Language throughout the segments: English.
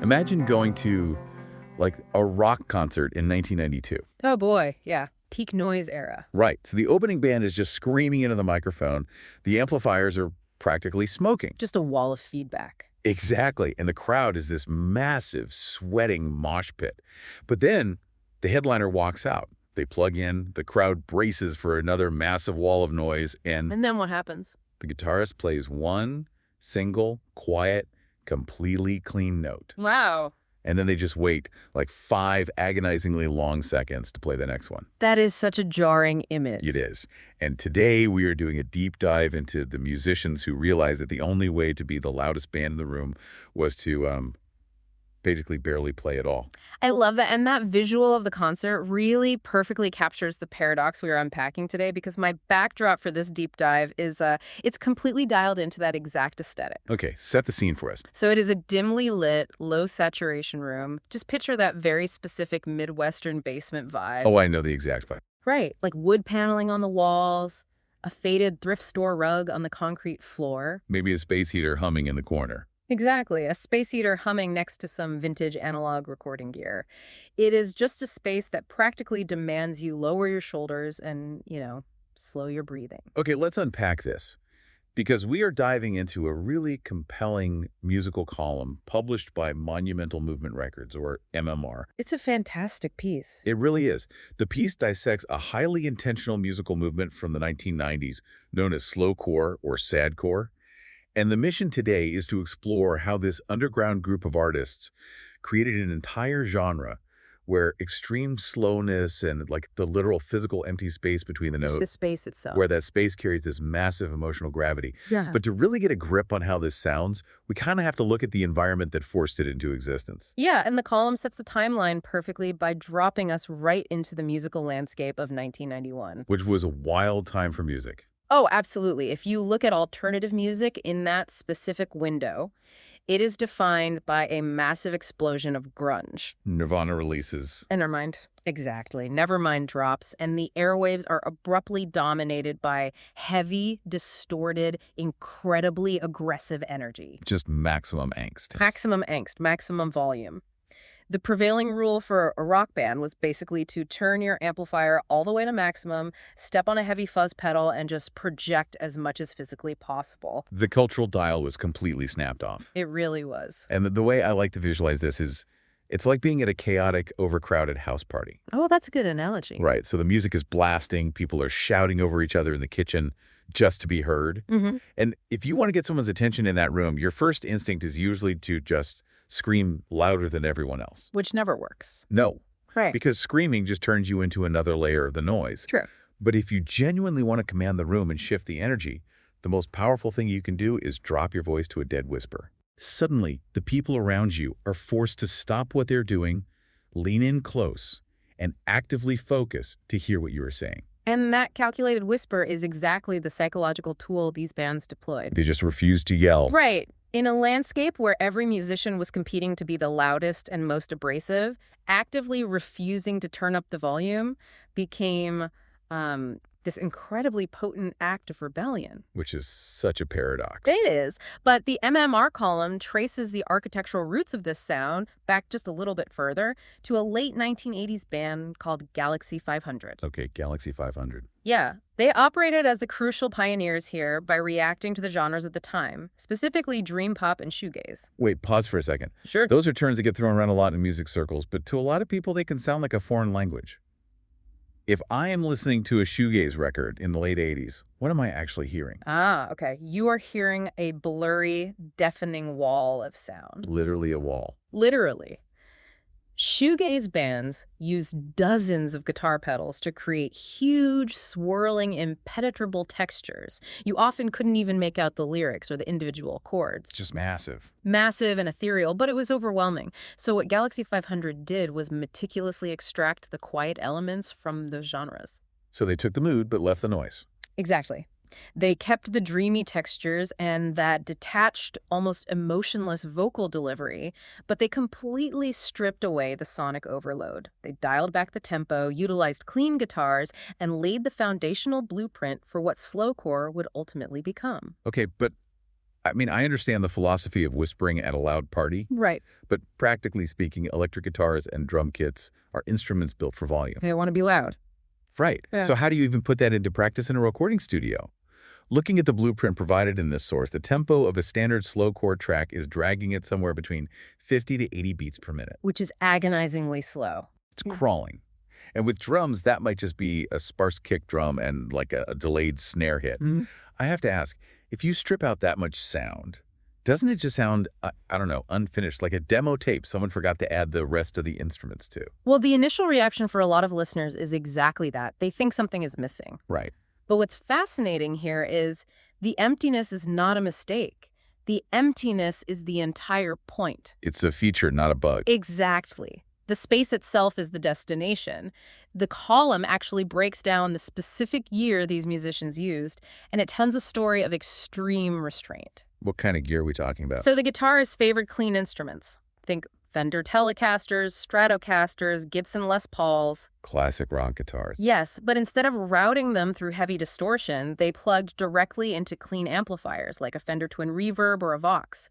Imagine going to, like, a rock concert in 1992. Oh boy, yeah. Peak noise era. Right. So the opening band is just screaming into the microphone. The amplifiers are practically smoking. Just a wall of feedback. Exactly. And the crowd is this massive, sweating mosh pit. But then the headliner walks out. They plug in, the crowd braces for another massive wall of noise, and And then what happens? the guitarist plays one single, quiet, completely clean note. Wow. And then they just wait like 5 agonizingly long seconds to play the next one. That is such a jarring image. It is. And today we are doing a deep dive into the musicians who realized that the only way to be the loudest band in the room was to basically barely play at all. I love that. And that visual of the concert really perfectly captures the paradox we are unpacking today, because my backdrop for this deep dive is it's completely dialed into that exact aesthetic. Okay, set the scene for us. So it is a dimly lit, low saturation room. Just picture that very specific Midwestern basement vibe. Oh, I know the exact vibe. Right. Like wood paneling on the walls, a faded thrift store rug on the concrete floor. Maybe a space heater humming in the corner. Exactly. A space heater humming next to some vintage analog recording gear. It is just a space that practically demands you lower your shoulders and, slow your breathing. Okay, let's unpack this, because we are diving into a really compelling musical column published by Monumental Movement Records, or MMR. It's a fantastic piece. It really is. The piece dissects a highly intentional musical movement from the 1990s known as Slowcore or Sadcore. And the mission today is to explore how this underground group of artists created an entire genre where extreme slowness and like the literal physical empty space between the Just notes, the space itself. where that space carries this massive emotional gravity. Yeah. But to really get a grip on how this sounds, we kind of have to look at the environment that forced it into existence. Yeah, and the column sets the timeline perfectly by dropping us right into the musical landscape of 1991. Which was a wild time for music. Oh, absolutely. If you look at alternative music in that specific window, it is defined by a massive explosion of grunge. Nirvana releases. And Nevermind. Exactly. Nevermind drops, and the airwaves are abruptly dominated by heavy, distorted, incredibly aggressive energy. Just maximum angst. Maximum angst, maximum volume. The prevailing rule for a rock band was basically to turn your amplifier all the way to maximum, step on a heavy fuzz pedal, and just project as much as physically possible. The cultural dial was completely snapped off. It really was. And the way I like to visualize this is, it's like being at a chaotic, overcrowded house party. Oh, that's a good analogy. Right. So the music is blasting. People are shouting over each other in the kitchen just to be heard. Mm-hmm. And if you want to get someone's attention in that room, your first instinct is usually to just scream louder than everyone else. Which never works. No. Right. Because screaming just turns you into another layer of the noise. True. But if you genuinely want to command the room and shift the energy, the most powerful thing you can do is drop your voice to a dead whisper. Suddenly, the people around you are forced to stop what they're doing, lean in close, and actively focus to hear what you are saying. And that calculated whisper is exactly the psychological tool these bands deployed. They just refuse to yell. Right. In a landscape where every musician was competing to be the loudest and most abrasive, actively refusing to turn up the volume became this incredibly potent act of rebellion. Which is such a paradox. It is. But the MMR column traces the architectural roots of this sound back just a little bit further to a late 1980s band called Galaxie 500. Okay, Galaxie 500. Yeah, they operated as the crucial pioneers here by reacting to the genres at the time, specifically dream pop and shoegaze. Wait, pause for a second. Sure. Those are terms that get thrown around a lot in music circles, but to a lot of people, they can sound like a foreign language. If I am listening to a shoegaze record in the late 80s, what am I actually hearing? Ah, okay. You are hearing a blurry, deafening wall of sound. Literally a wall. Literally. Shoegaze bands use dozens of guitar pedals to create huge, swirling, impenetrable textures. You often couldn't even make out the lyrics or the individual chords. It's just massive. Massive and ethereal, but it was overwhelming. So what Galaxie 500 did was meticulously extract the quiet elements from those genres. So they took the mood but left the noise. Exactly. They kept the dreamy textures and that detached, almost emotionless vocal delivery, but they completely stripped away the sonic overload. They dialed back the tempo, utilized clean guitars, and laid the foundational blueprint for what slowcore would ultimately become. Okay, but I mean, I understand the philosophy of whispering at a loud party, Right. but practically speaking, electric guitars and drum kits are instruments built for volume. They want to be loud. Right. Yeah. So how do you even put that into practice in a recording studio? Looking at the blueprint provided in this source, the tempo of a standard slowcore track is dragging it somewhere between 50 to 80 beats per minute. Which is agonizingly slow. It's crawling. And with drums, that might just be a sparse kick drum and like a delayed snare hit. Mhm. I have to ask, if you strip out that much sound, doesn't it just sound, I don't know, unfinished, like a demo tape someone forgot to add the rest of the instruments to? Well, the initial reaction for a lot of listeners is exactly that. They think something is missing. Right. But what's fascinating here is the emptiness is not a mistake. The emptiness is the entire point. It's a feature, not a bug. Exactly. The space itself is the destination. The column actually breaks down the specific year these musicians used, and it tells a story of extreme restraint. What kind of gear are we talking about? So the guitarist favored clean instruments. Think Fender Telecasters, Stratocasters, Gibson Les Pauls. Classic rock guitars. Yes, but instead of routing them through heavy distortion, they plugged directly into clean amplifiers like a Fender Twin Reverb or a Vox.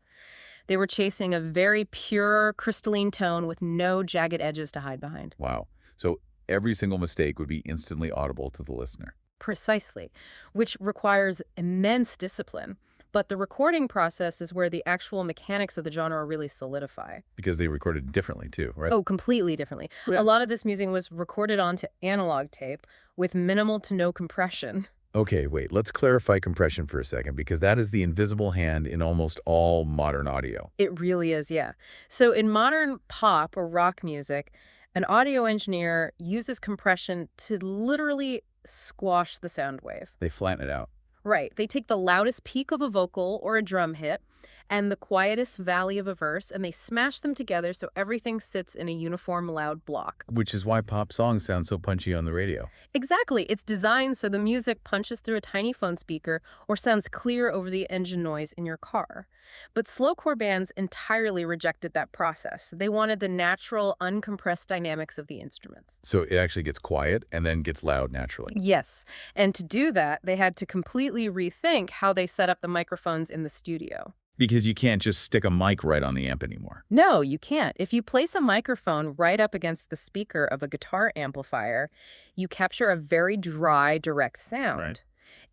They were chasing a very pure, crystalline tone with no jagged edges to hide behind. Wow. So every single mistake would be instantly audible to the listener. Precisely, which requires immense discipline. But the recording process is where the actual mechanics of the genre really solidify. Because they recorded differently too, right? Oh, completely differently. Yeah. A lot of this music was recorded onto analog tape with minimal to no compression. Okay, wait, let's clarify compression for a second, because that is the invisible hand in almost all modern audio. It really is, yeah. So in modern pop or rock music, an audio engineer uses compression to literally squash the sound wave. They flatten it out. Right. They take the loudest peak of a vocal or a drum hit and the quietest valley of a verse, and they smash them together so everything sits in a uniform loud block. Which is why pop songs sound so punchy on the radio. Exactly. It's designed so the music punches through a tiny phone speaker or sounds clear over the engine noise in your car. But slowcore bands entirely rejected that process. They wanted the natural, uncompressed dynamics of the instruments. So it actually gets quiet and then gets loud naturally. Yes. And to do that, they had to completely rethink how they set up the microphones in the studio. Because you can't just stick a mic right on the amp anymore. No, you can't. If you place a microphone right up against the speaker of a guitar amplifier, you capture a very dry, direct sound. Right.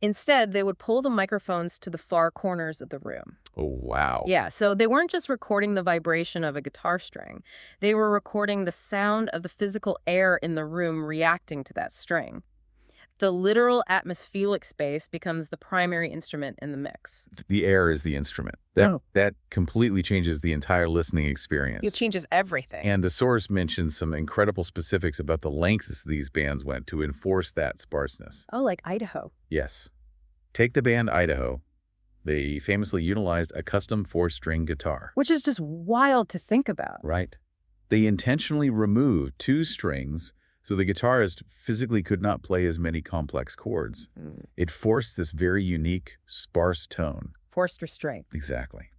Instead, they would pull the microphones to the far corners of the room. Oh, wow. Yeah, so they weren't just recording the vibration of a guitar string. They were recording the sound of the physical air in the room reacting to that string. The literal atmospheric space becomes the primary instrument in the mix. The air is the instrument. That completely changes the entire listening experience. It changes everything. And the source mentions some incredible specifics about the lengths these bands went to enforce that sparseness. Oh, like Idaho. Yes. Take the band Idaho. They famously utilized a custom 4-string guitar. Which is just wild to think about. Right. They intentionally removed 2 strings so the guitarist physically could not play as many complex chords. It forced this very unique, sparse tone. Forced restraint. Exactly.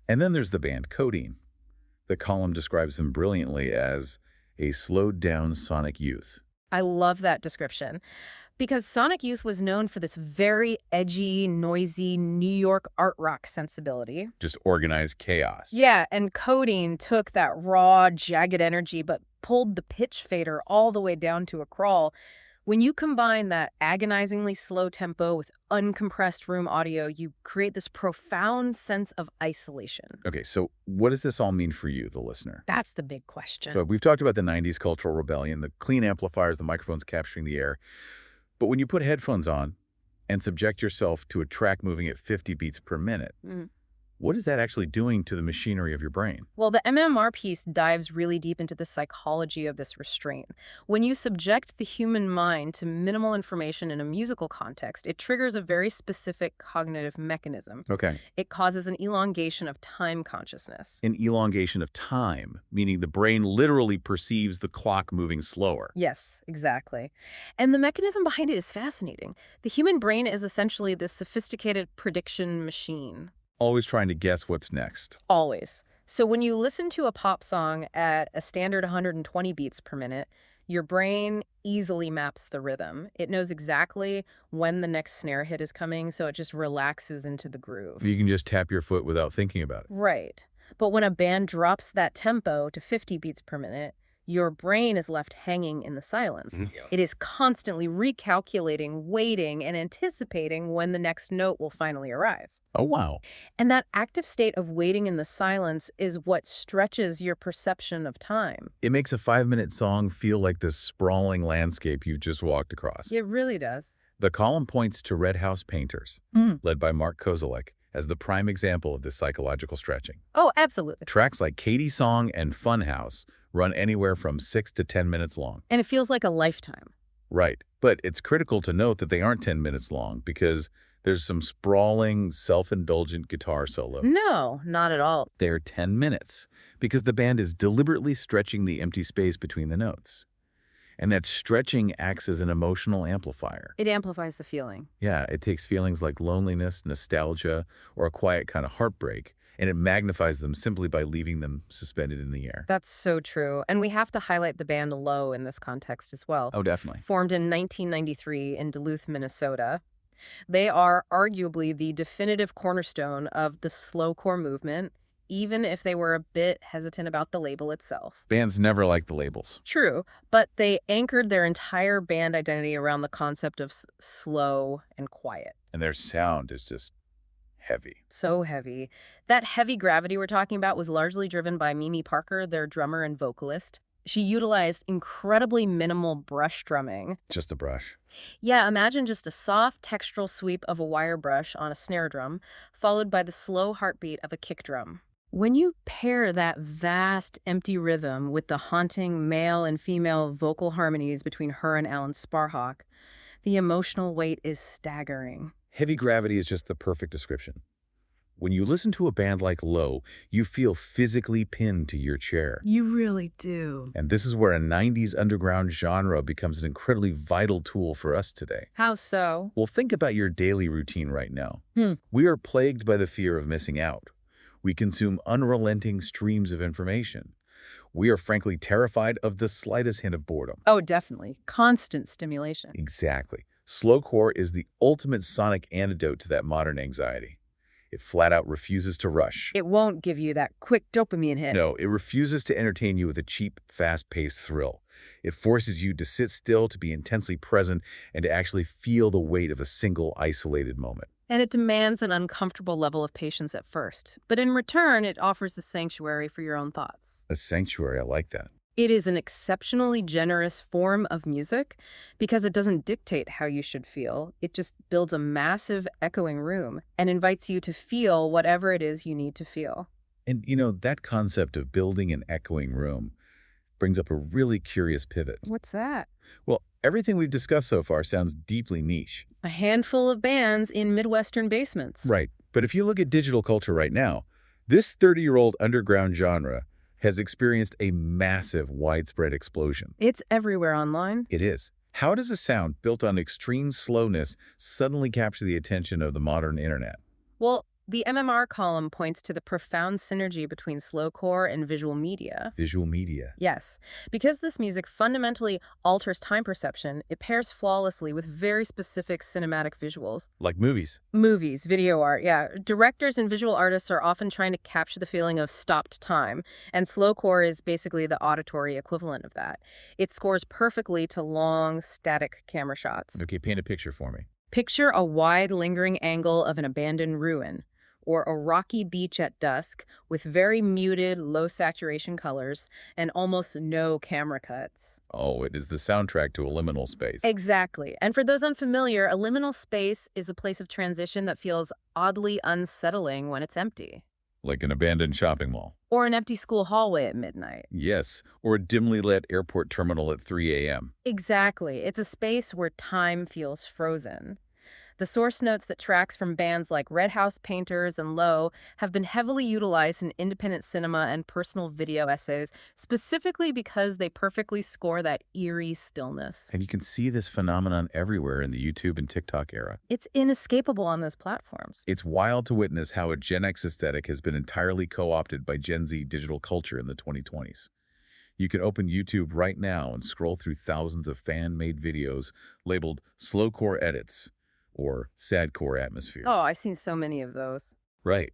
And then there's the band Codeine. The column describes them brilliantly as a slowed-down sonic youth. I love that description. Because Sonic Youth was known for this very edgy, noisy New York art rock sensibility. Just organized chaos. Yeah, and Codeine took that raw, jagged energy but pulled the pitch fader all the way down to a crawl. When you combine that agonizingly slow tempo with uncompressed room audio, you create this profound sense of isolation. Okay, so what does this all mean for you, the listener? That's the big question. So we've talked about the 90s cultural rebellion, the clean amplifiers, the microphones capturing the air. But when you put headphones on and subject yourself to a track moving at 50 beats per minute, what is that actually doing to the machinery of your brain? Well, the MMR piece dives really deep into the psychology of this restraint. When you subject the human mind to minimal information in a musical context, it triggers a very specific cognitive mechanism. Okay. It causes an elongation of time consciousness. An elongation of time, meaning the brain literally perceives the clock moving slower. Yes, exactly. And the mechanism behind it is fascinating. The human brain is essentially this sophisticated prediction machine. Always trying to guess what's next. Always. So when you listen to a pop song at a standard 120 beats per minute, Your brain easily maps the rhythm. It knows exactly when the next snare hit is coming, so it just relaxes into the groove. You can just tap your foot without thinking about it. Right. But when a band drops that tempo to 50 beats per minute, your brain is left hanging in the silence. Yeah. It is constantly recalculating, waiting, and anticipating when the next note will finally arrive. Oh, wow. And that active state of waiting in the silence is what stretches your perception of time. It makes a 5-minute song feel like this sprawling landscape you've just walked across. It really does. The column points to Red House Painters, led by Mark Kozelek, as the prime example of this psychological stretching. Oh, absolutely. Tracks like Katie Song and Funhouse run anywhere from 6 to 10 minutes long. And it feels like a lifetime. Right, but it's critical to note that they aren't 10 minutes long because there's some sprawling, self-indulgent guitar solo. No, not at all. They're 10 minutes because the band is deliberately stretching the empty space between the notes. And that stretching acts as an emotional amplifier. It amplifies the feeling. Yeah, it takes feelings like loneliness, nostalgia, or a quiet kind of heartbreak, and it magnifies them simply by leaving them suspended in the air. That's so true. And we have to highlight the band Low in this context as well. Oh, definitely. Formed in 1993 in Duluth, Minnesota. They are arguably the definitive cornerstone of the slowcore movement, even if they were a bit hesitant about the label itself. Bands never like the labels. True, but they anchored their entire band identity around the concept of slow and quiet. And their sound is just heavy. So heavy. That heavy gravity we're talking about was largely driven by Mimi Parker, their drummer and vocalist. She utilized incredibly minimal brush drumming. Just a brush. Yeah, imagine just a soft textural sweep of a wire brush on a snare drum, followed by the slow heartbeat of a kick drum. When you pair that vast, empty rhythm with the haunting male and female vocal harmonies between her and Alan Sparhawk, the emotional weight is staggering. Heavy gravity is just the perfect description. When you listen to a band like Low, you feel physically pinned to your chair. You really do. And this is where a 90s underground genre becomes an incredibly vital tool for us today. How so? Well, think about your daily routine right now. We are plagued by the fear of missing out. We consume unrelenting streams of information. We are frankly terrified of the slightest hint of boredom. Oh, definitely. Constant stimulation. Exactly. Slowcore is the ultimate sonic antidote to that modern anxiety. It flat out refuses to rush. It won't give you that quick dopamine hit. No, it refuses to entertain you with a cheap, fast-paced thrill. It forces you to sit still, to be intensely present, and to actually feel the weight of a single, isolated moment. And it demands an uncomfortable level of patience at first. But in return, it offers the sanctuary for your own thoughts. A sanctuary, I like that. It is an exceptionally generous form of music because it doesn't dictate how you should feel. It just builds a massive echoing room and invites you to feel whatever it is you need to feel. And, that concept of building an echoing room brings up a really curious pivot. What's that? Well, everything we've discussed so far sounds deeply niche. A handful of bands in Midwestern basements. Right. But if you look at digital culture right now, this 30-year-old underground genre has experienced a massive, widespread explosion. It's everywhere online. It is. How does a sound built on extreme slowness suddenly capture the attention of the modern internet? Well, the MMR column points to the profound synergy between slowcore and visual media. Visual media. Yes, because this music fundamentally alters time perception, it pairs flawlessly with very specific cinematic visuals. Like movies. Movies, video art, yeah. Directors and visual artists are often trying to capture the feeling of stopped time, and slowcore is basically the auditory equivalent of that. It scores perfectly to long, static camera shots. Okay, paint a picture for me. Picture a wide, lingering angle of an abandoned ruin, or a rocky beach at dusk with very muted, low-saturation colors and almost no camera cuts. Oh, it is the soundtrack to a liminal space. Exactly. And for those unfamiliar, a liminal space is a place of transition that feels oddly unsettling when it's empty. Like an abandoned shopping mall. Or an empty school hallway at midnight. Yes, or a dimly lit airport terminal at 3 a.m. Exactly. It's a space where time feels frozen. The source notes that tracks from bands like Red House Painters and Low have been heavily utilized in independent cinema and personal video essays, specifically because they perfectly score that eerie stillness. And you can see this phenomenon everywhere in the YouTube and TikTok era. It's inescapable on those platforms. It's wild to witness how a Gen X aesthetic has been entirely co-opted by Gen Z digital culture in the 2020s. You can open YouTube right now and scroll through thousands of fan-made videos labeled Slowcore edits or Sadcore atmosphere. Oh, I've seen so many of those. Right.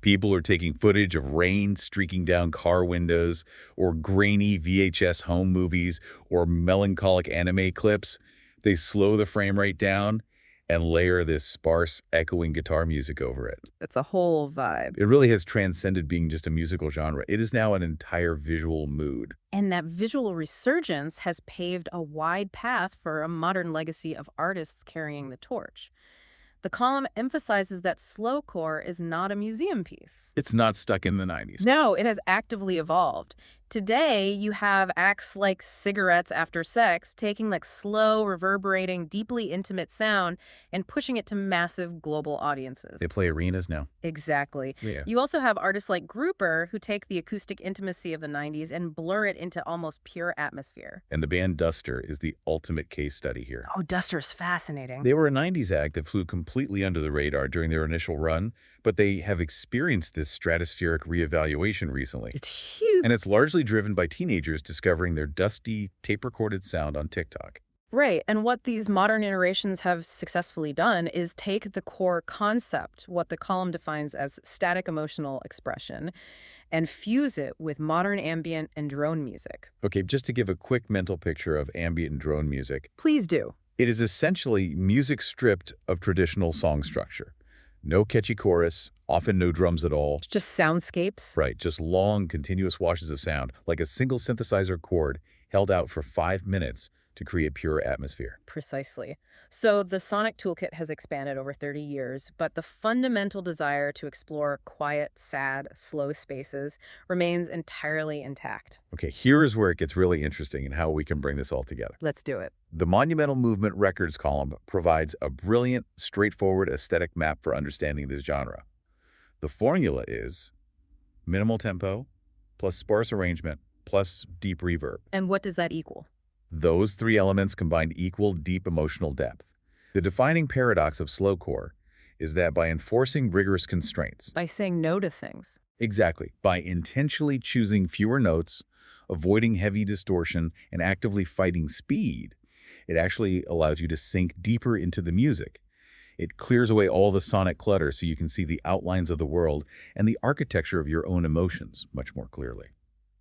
People are taking footage of rain streaking down car windows, or grainy VHS home movies, or melancholic anime clips. They slow the frame rate down and layer this sparse, echoing guitar music over it. It's a whole vibe. It really has transcended being just a musical genre. It is now an entire visual mood. And that visual resurgence has paved a wide path for a modern legacy of artists carrying the torch. The column emphasizes that slowcore is not a museum piece. It's not stuck in the 90s. No, it has actively evolved. Today, you have acts like Cigarettes After Sex taking like slow, reverberating, deeply intimate sound and pushing it to massive global audiences. They play arenas now. Exactly. Yeah. You also have artists like Grouper who take the acoustic intimacy of the 90s and blur it into almost pure atmosphere. And the band Duster is the ultimate case study here. Oh, Duster's fascinating. They were a 90s act that flew completely under the radar during their initial run, but they have experienced this stratospheric reevaluation recently. It's huge. And it's largely driven by teenagers discovering their dusty, tape-recorded sound on TikTok. Right, and what these modern iterations have successfully done is take the core concept, what the column defines as static emotional expression, and fuse it with modern ambient and drone music. Okay, just to give a quick mental picture of ambient and drone music, Please do. it is essentially music stripped of traditional song structure. No catchy chorus, often no drums at all. It's just soundscapes. Right, just long, continuous washes of sound, like a single synthesizer chord held out for 5 minutes to create pure atmosphere. Precisely. So the sonic toolkit has expanded over 30 years, but the fundamental desire to explore quiet, sad, slow spaces remains entirely intact. Okay, here is where it gets really interesting and how we can bring this all together. Let's do it. The Monumental Movement Records column provides a brilliant, straightforward aesthetic map for understanding this genre. The formula is minimal tempo, plus sparse arrangement, plus deep reverb. And what does that equal? Those three elements combine equal deep emotional depth. The defining paradox of slowcore is that by enforcing rigorous constraints, By saying no to things. exactly, by intentionally choosing fewer notes, avoiding heavy distortion, and actively fighting speed, it actually allows you to sink deeper into the music. It clears away all the sonic clutter so you can see the outlines of the world and the architecture of your own emotions much more clearly.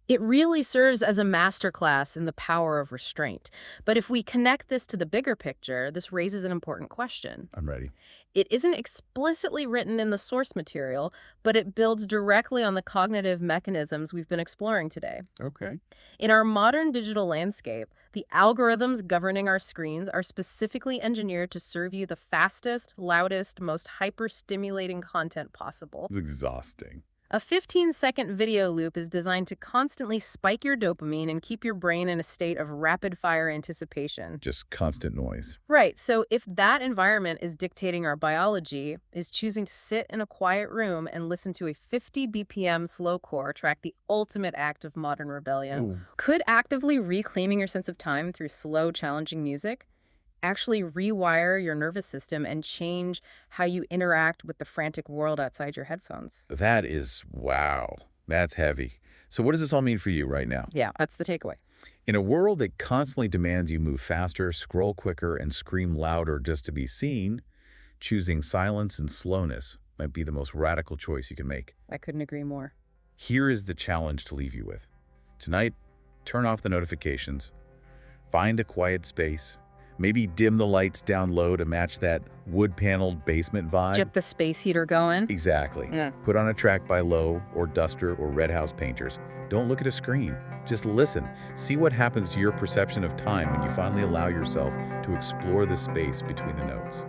It really serves as a masterclass in the power of restraint. But if we connect this to the bigger picture, this raises an important question. I'm ready. It isn't explicitly written in the source material, but it builds directly on the cognitive mechanisms we've been exploring today. Okay. In our modern digital landscape, the algorithms governing our screens are specifically engineered to serve you the fastest, loudest, most hyper-stimulating content possible. It's exhausting. A 15-second video loop is designed to constantly spike your dopamine and keep your brain in a state of rapid-fire anticipation. Just constant noise. Right, so if that environment is dictating our biology, is choosing to sit in a quiet room and listen to a 50 BPM slowcore track the ultimate act of modern rebellion, Ooh. could actively reclaiming your sense of time through slow, challenging music actually rewire your nervous system and change how you interact with the frantic world outside your headphones. That is, wow, that's heavy. So what does this all mean for you right now? Yeah, that's the takeaway. In a world that constantly demands you move faster, scroll quicker, and scream louder just to be seen, choosing silence and slowness might be the most radical choice you can make. I couldn't agree more. Here is the challenge to leave you with. Tonight, turn off the notifications, find a quiet space, maybe dim the lights down low to match that wood-paneled basement vibe. Get the space heater going. Exactly. Yeah. Put on a track by Low or Duster or Red House Painters. Don't look at a screen. Just listen. See what happens to your perception of time when you finally allow yourself to explore the space between the notes.